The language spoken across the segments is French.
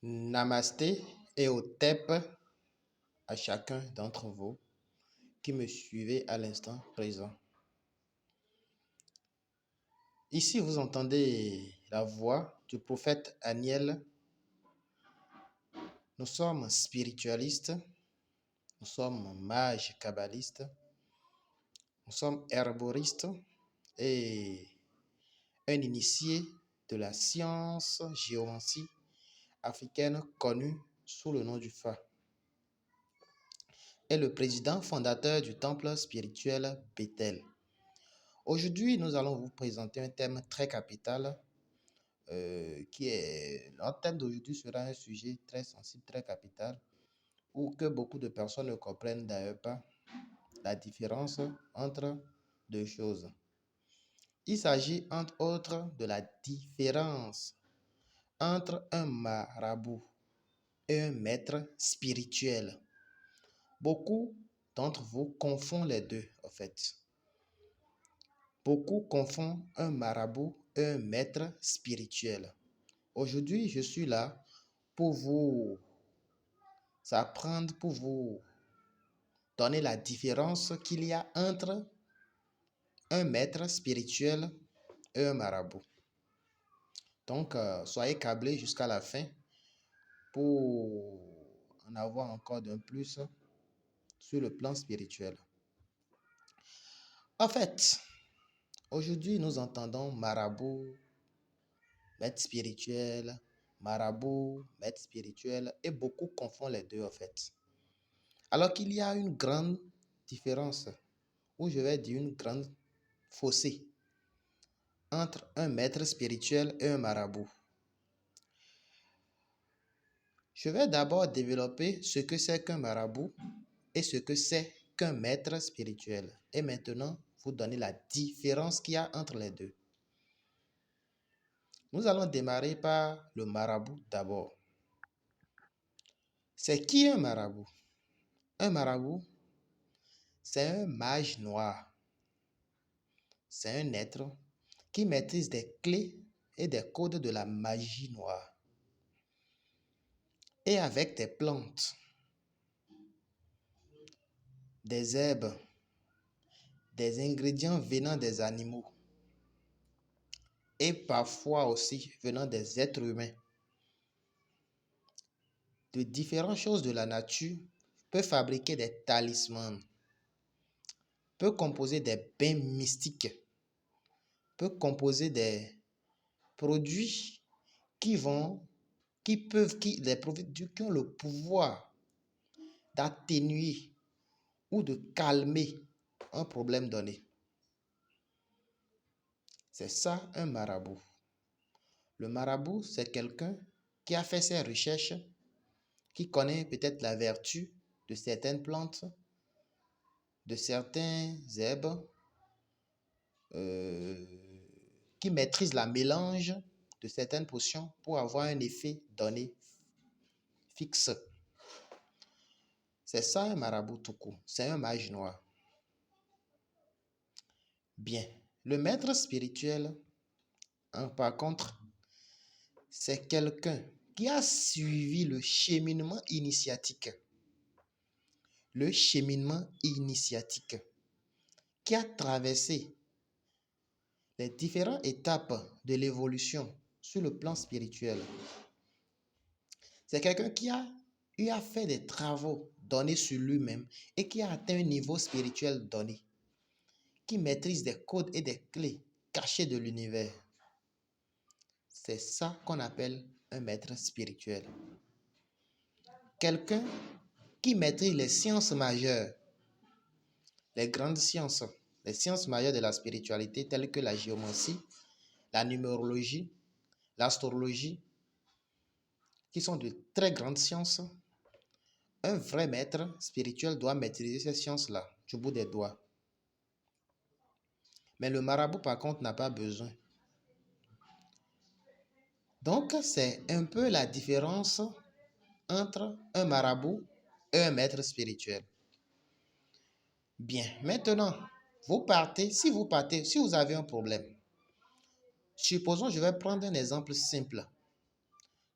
Namasté et au TEP à chacun d'entre vous qui me suivez à l'instant présent. Ici, vous entendez la voix du prophète Aniel. Nous sommes spiritualistes, nous sommes mages kabbalistes, nous sommes herboristes et un initié de la science géomancie africaine connue sous le nom du Fa. Et le président fondateur du temple spirituel Bethel. Aujourd'hui, nous allons vous présenter un thème très capital notre thème d'aujourd'hui sera un sujet très sensible, très capital, ou que beaucoup de personnes ne comprennent d'ailleurs pas la différence entre deux choses. Il s'agit entre autres de la différence entre un marabout et un maître spirituel. Beaucoup d'entre vous confondent les deux, en fait. Beaucoup confondent un marabout et un maître spirituel. Aujourd'hui, je suis là pour vous apprendre, pour vous donner la différence qu'il y a entre un maître spirituel et un marabout. Donc, soyez câblés jusqu'à la fin pour en avoir encore d'un plus sur le plan spirituel. En fait, aujourd'hui, nous entendons marabout, maître spirituel, marabout, maître spirituel, et beaucoup confondent les deux en fait. Alors qu'il y a une grande différence, ou je vais dire une grande fossé, entre un maître spirituel et un marabout. Je vais d'abord développer ce que c'est qu'un marabout et ce que c'est qu'un maître spirituel. Et maintenant, vous donner la différence qu'il y a entre les deux. Nous allons démarrer par le marabout d'abord. C'est qui un marabout? Un marabout, c'est un mage noir. C'est un être qui maîtrise des clés et des codes de la magie noire. Et avec des plantes, des herbes, des ingrédients venant des animaux et parfois aussi venant des êtres humains, de différentes choses de la nature, peut fabriquer des talismans, peut composer des bains mystiques, peut composer des produits qui ont le pouvoir d'atténuer ou de calmer un problème donné. C'est ça un marabout. Le marabout, c'est quelqu'un qui a fait ses recherches, qui connaît peut-être la vertu de certaines plantes, de certains herbes, qui maîtrise la mélange de certaines potions pour avoir un effet donné fixe. C'est ça un marabout tout court. C'est un mage noir. Bien. Le maître spirituel, par contre, c'est quelqu'un qui a suivi le cheminement initiatique. Le cheminement initiatique qui a traversé les différentes étapes de l'évolution sur le plan spirituel. C'est quelqu'un qui a eu à faire des travaux donnés sur lui-même et qui a atteint un niveau spirituel donné, qui maîtrise des codes et des clés cachées de l'univers. C'est ça qu'on appelle un maître spirituel. Quelqu'un qui maîtrise les sciences majeures, les grandes sciences, les sciences majeures de la spiritualité telles que la géomancie, la numérologie, l'astrologie, qui sont de très grandes sciences. Un vrai maître spirituel doit maîtriser ces sciences-là du bout des doigts. Mais le marabout, par contre, n'a pas besoin. Donc, c'est un peu la différence entre un marabout et un maître spirituel. Bien, maintenant, si vous avez un problème, supposons, je vais prendre un exemple simple.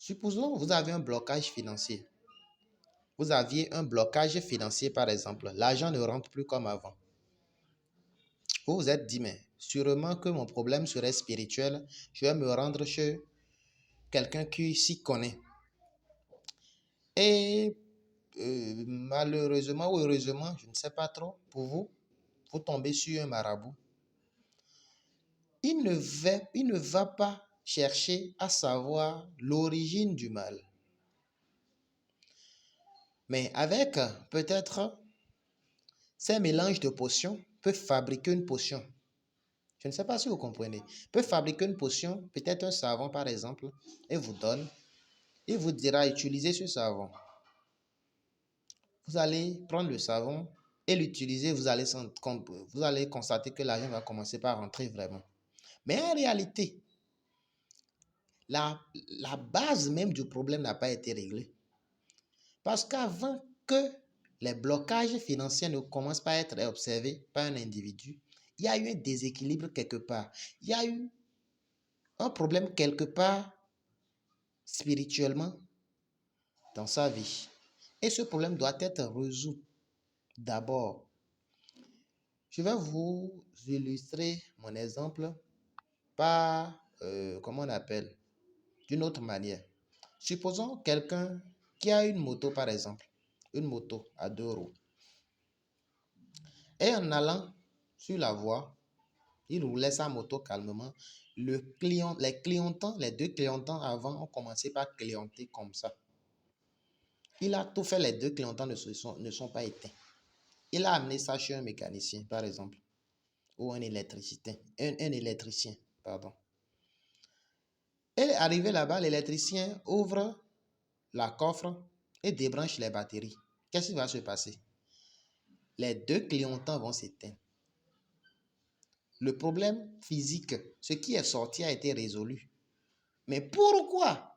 Supposons que vous avez un blocage financier. Vous aviez un blocage financier, par exemple. L'argent ne rentre plus comme avant. Vous vous êtes dit, mais sûrement que mon problème serait spirituel. Je vais me rendre chez quelqu'un qui s'y connaît. Et malheureusement ou heureusement, je ne sais pas trop, pour vous, vous tombez sur un marabout. Il ne va pas chercher à savoir l'origine du mal. Mais avec peut-être ces mélanges de potions, peut fabriquer une potion. Je ne sais pas si vous comprenez. Peut fabriquer une potion, peut-être un savon par exemple, et vous donne. Il vous dira utiliser ce savon. Vous allez prendre le savon et l'utiliser, vous allez constater que l'argent va commencer par rentrer vraiment. Mais en réalité, la base même du problème n'a pas été réglée. Parce qu'avant que les blocages financiers ne commencent pas à être observés par un individu, il y a eu un déséquilibre quelque part. Il y a eu un problème quelque part spirituellement dans sa vie. Et ce problème doit être résolu d'abord. Je vais vous illustrer mon exemple par, comment on appelle, d'une autre manière. Supposons quelqu'un qui a une moto, par exemple, une moto à 2 roues. Et en allant sur la voie, il roulait sa moto calmement. Les deux clientants avant ont commencé par clienter comme ça. Il a tout fait, les deux clientants ne sont pas éteints. Il a amené ça chez un mécanicien, par exemple, ou un électricien, pardon. Et arrivé là-bas, l'électricien ouvre la coffre et débranche les batteries. Qu'est-ce qui va se passer? Les deux clientants vont s'éteindre. Le problème physique, ce qui est sorti a été résolu. Mais pourquoi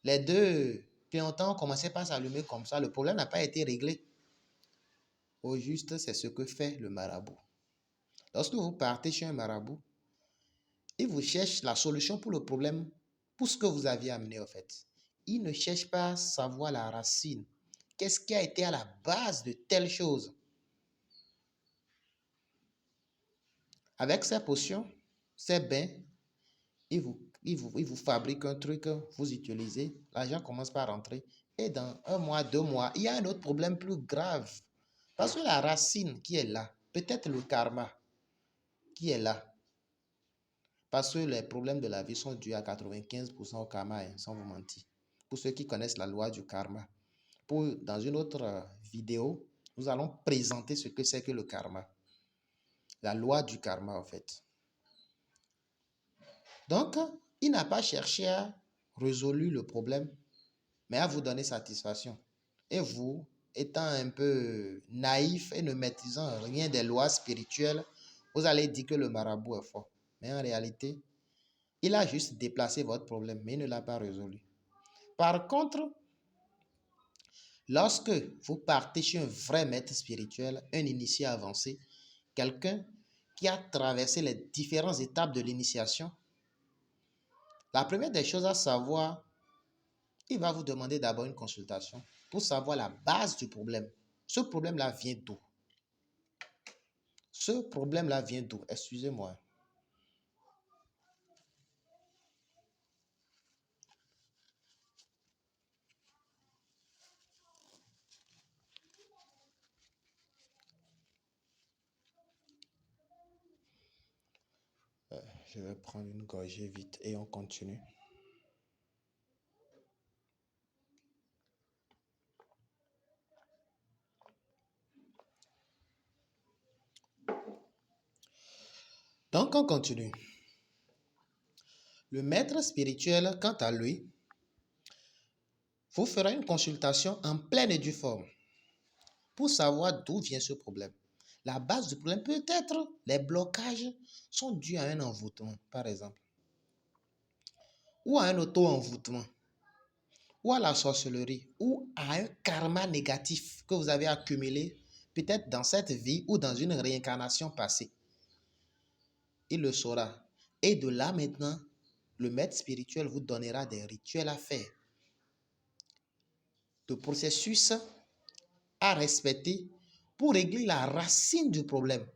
les deux clientants ont commencé par s'allumer comme ça? Le problème n'a pas été réglé. Au juste, c'est ce que fait le marabout. Lorsque vous partez chez un marabout, il vous cherche la solution pour le problème, pour ce que vous aviez amené en fait. Il ne cherche pas à savoir la racine. Qu'est-ce qui a été à la base de telle chose? Avec ces potions, ces bains, il vous fabrique un truc, vous utilisez, l'argent commence par rentrer. Et dans 1 mois, 2 mois, il y a un autre problème plus grave. Parce que la racine qui est là, peut-être le karma qui est là. Parce que les problèmes de la vie sont dus à 95% au karma, hein, sans vous mentir. Pour ceux qui connaissent la loi du karma. Dans une autre vidéo, nous allons présenter ce que c'est que le karma. La loi du karma, en fait. Donc, il n'a pas cherché à résoudre le problème, mais à vous donner satisfaction. Et vous, étant un peu naïf et ne maîtrisant rien des lois spirituelles, vous allez dire que le marabout est fort. Mais en réalité, il a juste déplacé votre problème, mais il ne l'a pas résolu. Par contre, lorsque vous partez chez un vrai maître spirituel, un initié avancé, quelqu'un qui a traversé les différentes étapes de l'initiation, la première des choses à savoir, il va vous demander d'abord une consultation pour savoir la base du problème. Ce problème-là vient d'où? Ce problème-là vient d'où? Excusez-moi. Je vais prendre une gorgée vite et on continue. Donc, on continue. Le maître spirituel, quant à lui, vous fera une consultation en pleine et due forme pour savoir d'où vient ce problème. La base du problème, peut-être les blocages sont dus à un envoûtement, par exemple, ou à un auto-envoûtement, ou à la sorcellerie, ou à un karma négatif que vous avez accumulé peut-être dans cette vie ou dans une réincarnation passée. Il le saura. Et de là maintenant, le maître spirituel vous donnera des rituels à faire, de processus à respecter pour régler la racine du problème.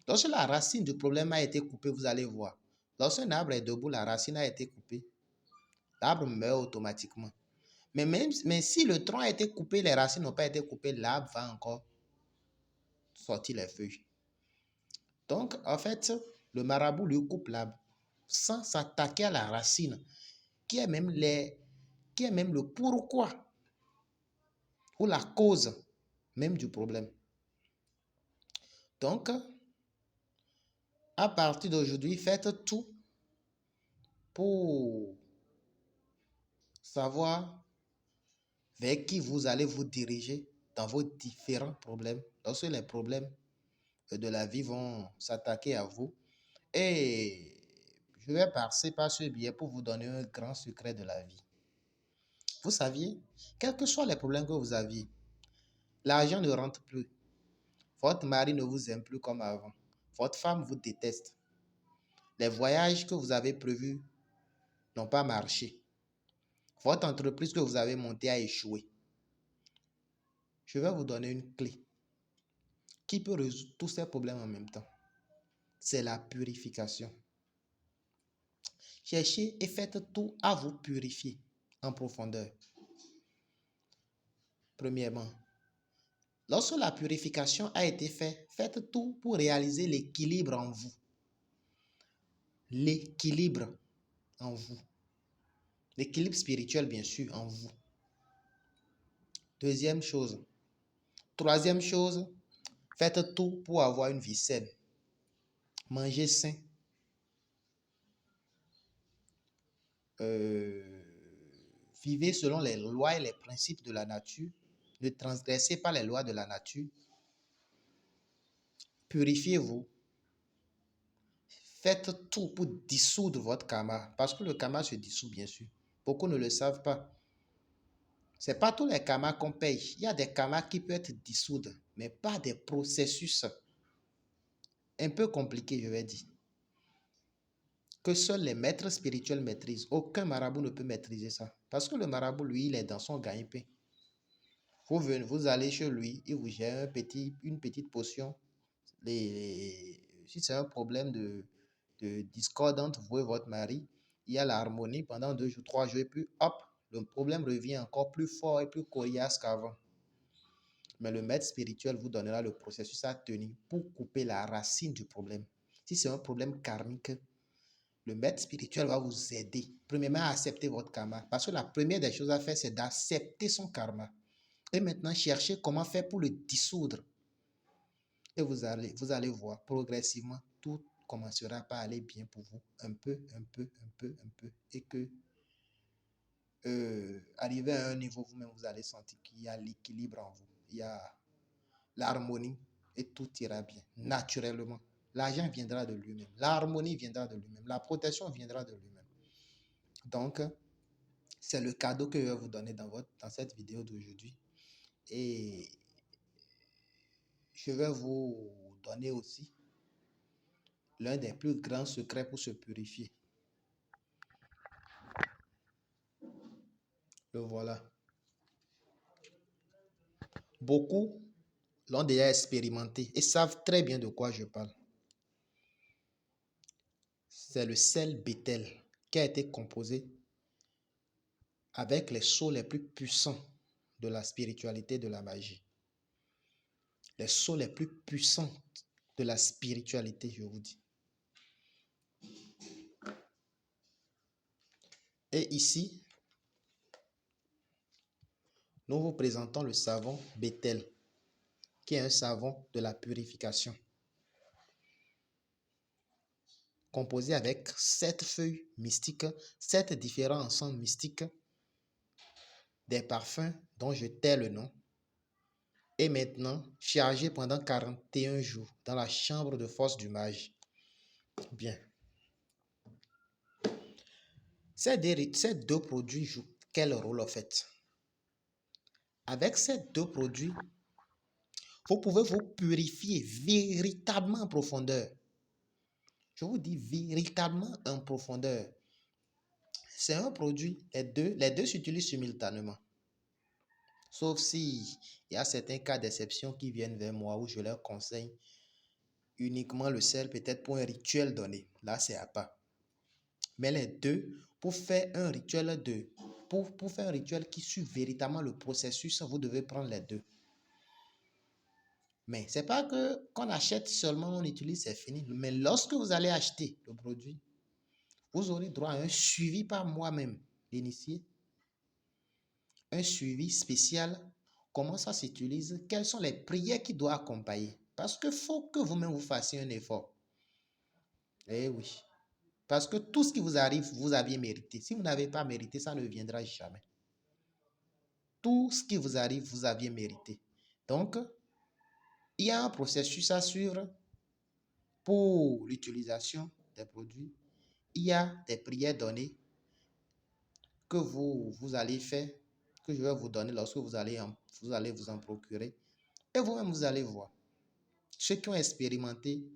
Lorsque la racine du problème a été coupée, vous allez voir. Lorsqu'un arbre est debout, la racine a été coupée. L'arbre meurt automatiquement. Mais si le tronc a été coupé, les racines n'ont pas été coupées, l'arbre va encore sortir les feuilles. Donc, en fait, le marabout lui coupe l'arbre sans s'attaquer à la racine, qui est même le pourquoi ou la cause même du problème. Donc, à partir d'aujourd'hui, faites tout pour savoir vers qui vous allez vous diriger dans vos différents problèmes. Lorsque les problèmes de la vie vont s'attaquer à vous. Et je vais passer par ce biais pour vous donner un grand secret de la vie. Vous saviez, quels que soient les problèmes que vous aviez, l'argent ne rentre plus. Votre mari ne vous aime plus comme avant. Votre femme vous déteste. Les voyages que vous avez prévus n'ont pas marché. Votre entreprise que vous avez montée a échoué. Je vais vous donner une clé qui peut résoudre tous ces problèmes en même temps. C'est la purification. Cherchez et faites tout à vous purifier en profondeur. Premièrement, lorsque la purification a été faite, faites tout pour réaliser l'équilibre en vous. L'équilibre en vous. L'équilibre spirituel, bien sûr, en vous. Deuxième chose. Troisième chose, faites tout pour avoir une vie saine. Mangez sain. Vivez selon les lois et les principes de la nature. Ne transgressez pas les lois de la nature. Purifiez-vous. Faites tout pour dissoudre votre karma. Parce que le karma se dissout, bien sûr. Beaucoup ne le savent pas. Ce n'est pas tous les karmas qu'on paye. Il y a des karmas qui peuvent être dissous, mais pas des processus un peu compliqués, je vais dire. Que seuls les maîtres spirituels maîtrisent. Aucun marabout ne peut maîtriser ça. Parce que le marabout, lui, il est dans son gagne-pain. Vous allez chez lui, il vous gère une petite potion. Si c'est un problème de discorde entre vous et votre mari, il y a l'harmonie pendant 2 jours, 3 jours, et puis hop, le problème revient encore plus fort et plus coriace qu'avant. Mais le maître spirituel vous donnera le processus à tenir pour couper la racine du problème. Si c'est un problème karmique, le maître spirituel va vous aider, premièrement, à accepter votre karma. Parce que la première des choses à faire, c'est d'accepter son karma. Et maintenant, chercher comment faire pour le dissoudre. Et vous allez voir, progressivement, tout commencera par aller bien pour vous. Un peu. Et que, arrivé à un niveau, vous-même, vous allez sentir qu'il y a l'équilibre en vous. Il y a l'harmonie et tout ira bien, naturellement. L'argent viendra de lui-même. L'harmonie viendra de lui-même. La protection viendra de lui-même. Donc, c'est le cadeau que je vais vous donner dans cette vidéo d'aujourd'hui. Et je vais vous donner aussi l'un des plus grands secrets pour se purifier. Le voilà. Beaucoup l'ont déjà expérimenté et savent très bien de quoi je parle. C'est le sel Bethel qui a été composé avec les sceaux les plus puissants de la spiritualité, de la magie. Les sceaux les plus puissants de la spiritualité, je vous dis. Et ici, nous vous présentons le savon Bethel, qui est un savon de la purification, composé avec 7 feuilles mystiques, 7 différents ensembles mystiques, des parfums dont je tais le nom, et maintenant chargé pendant 41 jours dans la chambre de force du mage. Bien. Ces deux produits jouent quel rôle en fait? Avec ces deux produits, vous pouvez vous purifier véritablement en profondeur. Je vous dis véritablement en profondeur. c'est un produit, les deux s'utilisent simultanément. Sauf si il y a certains cas d'exception qui viennent vers moi où je leur conseille uniquement le sel, peut-être pour un rituel donné. Là, c'est à part. Mais les deux, pour faire un rituel qui suit véritablement le processus, vous devez prendre les deux. Mais c'est pas que qu'on achète seulement, on utilise, c'est fini. Mais lorsque vous allez acheter le produit, vous aurez droit à un suivi par moi-même, l'initié, un suivi spécial. Comment ça s'utilise? Quelles sont les prières qui doivent accompagner? Parce qu'il faut que vous-même vous fassiez un effort. Eh oui. Parce que tout ce qui vous arrive, vous aviez mérité. Si vous n'avez pas mérité, ça ne viendra jamais. Tout ce qui vous arrive, vous aviez mérité. Donc, il y a un processus à suivre pour l'utilisation des produits. Il y a des prières données que vous allez faire, que je vais vous donner lorsque vous allez vous en procurer. Et vous-même, vous allez voir. Ceux qui ont expérimenté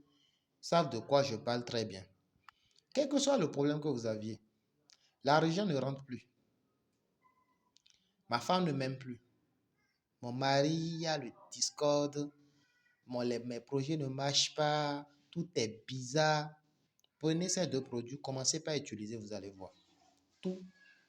savent de quoi je parle très bien. Quel que soit le problème que vous aviez, l'argent ne rentre plus. Ma femme ne m'aime plus. Mon mari a le discorde. Mes projets ne marchent pas. Tout est bizarre. Prenez ces deux produits, commencez par utiliser, vous allez voir. Tout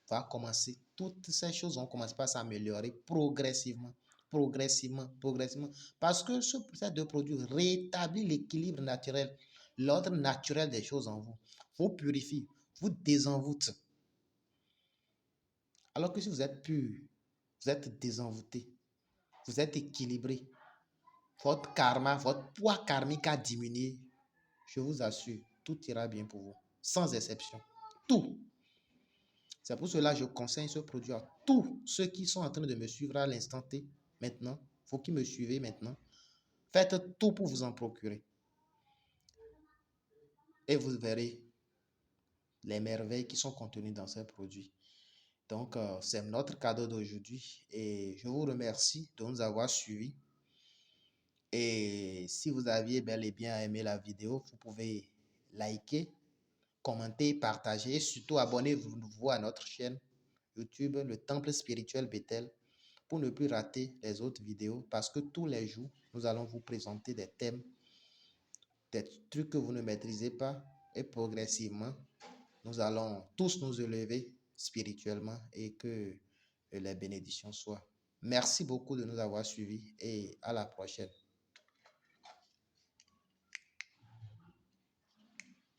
va commencer. Toutes ces choses vont commencer par s'améliorer progressivement. Progressivement, progressivement. Parce que ces deux produits rétablissent l'équilibre naturel, l'ordre naturel des choses en vous. Vous purifie, vous désenvoûte. Alors que si vous êtes pur, vous êtes désenvoûté, vous êtes équilibré, votre karma, votre poids karmique a diminué, je vous assure, tout ira bien pour vous, sans exception. Tout. C'est pour cela que je conseille ce produit à tous ceux qui sont en train de me suivre à l'instant T, maintenant. Il faut qu'ils me suivent maintenant. Faites tout pour vous en procurer. Et vous verrez les merveilles qui sont contenues dans ces produits. Donc, c'est notre cadeau d'aujourd'hui. Et je vous remercie de nous avoir suivis. Et si vous aviez bel et bien aimé la vidéo, vous pouvez liker, commenter, partager et surtout abonnez-vous à notre chaîne YouTube, le Temple Spirituel Bethel, pour ne plus rater les autres vidéos parce que tous les jours, nous allons vous présenter des thèmes, des trucs que vous ne maîtrisez pas et progressivement, nous allons tous nous élever spirituellement et que les bénédictions soient. Merci beaucoup de nous avoir suivis et à la prochaine.